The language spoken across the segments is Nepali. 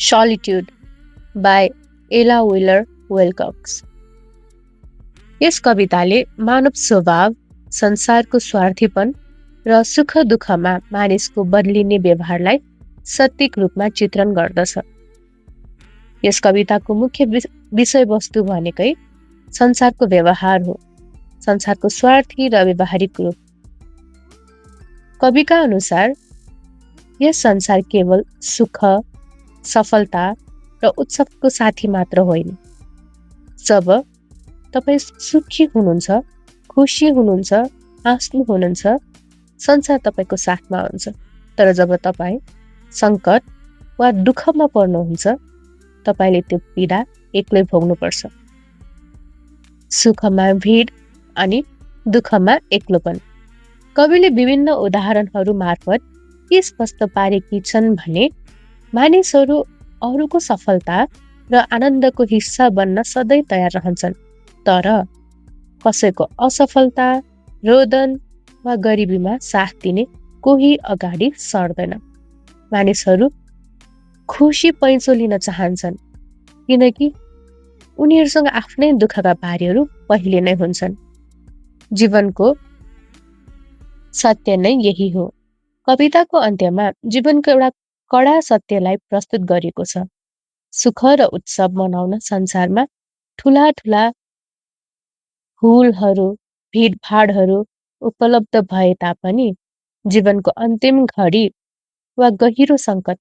Solitude by एला विलर वेलकक्स। यस कविताले मानव स्वभाव, संसारको स्वार्थीपन र सुख दुःखमा मानिसको बदलिने व्यवहारलाई सटीक रूपमा चित्रण गर्दछ। यस कविताको मुख्य विषयवस्तु भनेकै संसारको व्यवहार हो, संसारको स्वार्थी र व्यवहारिक रूप। कविका अनुसार यस संसार केवल सुख, सफलता र उत्सवको साथी मात्र होइन। जब तपाईँ सुखी हुनुहुन्छ, खुसी हुनुहुन्छ, हाँस्नु हुनुहुन्छ, संसार तपाईँको साथमा हुन्छ। तर जब तपाईँ सङ्कट वा दुःखमा पर्नुहुन्छ, तपाईँले त्यो पीडा एक्लै भोग्नुपर्छ। सुखमा भिड अनि दुःखमा एक्लोपन। कविले विभिन्न उदाहरणहरू मार्फत के स्पष्ट पारेकी छन् भने मानिसहरू अरूको सफलता र आनन्दको हिस्सा बन्न सधैँ तयार रहन्छन्, तर कसैको असफलता, रोदन वा गरिबीमा साथ दिने कोही अगाडि सर्दैन। मानिसहरू खुसी पैँचो लिन चाहन्छन् किनकि उनीहरूसँग आफ्नै दुःखका बारीहरू पहिले नै हुन्छन्। जीवनको सत्य नै यही हो। कविताको अन्त्यमा जीवनको एउटा कडा सत्यलाई प्रस्तुत गरिएको छ। सुख र उत्सव मनाउन संसारमा ठुला ठुला फुलहरू, भिडभाडहरू उपलब्ध भए तापनि जीवनको अन्तिम घडी वा गहिरो सङ्कट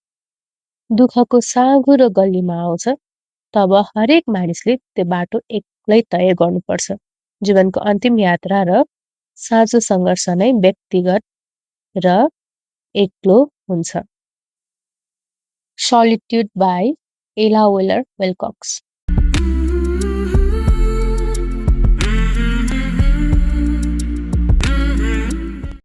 दुःखको साँघुरो गल्लीमा आउँछ, तब हरेक मानिसले त्यो बाटो एक्लै तय गर्नुपर्छ। जीवनको अन्तिम यात्रा र साँचो सङ्घर्ष नै व्यक्तिगत र एक्लो हुन्छ। Solitude by एला विलर वेलकक्स।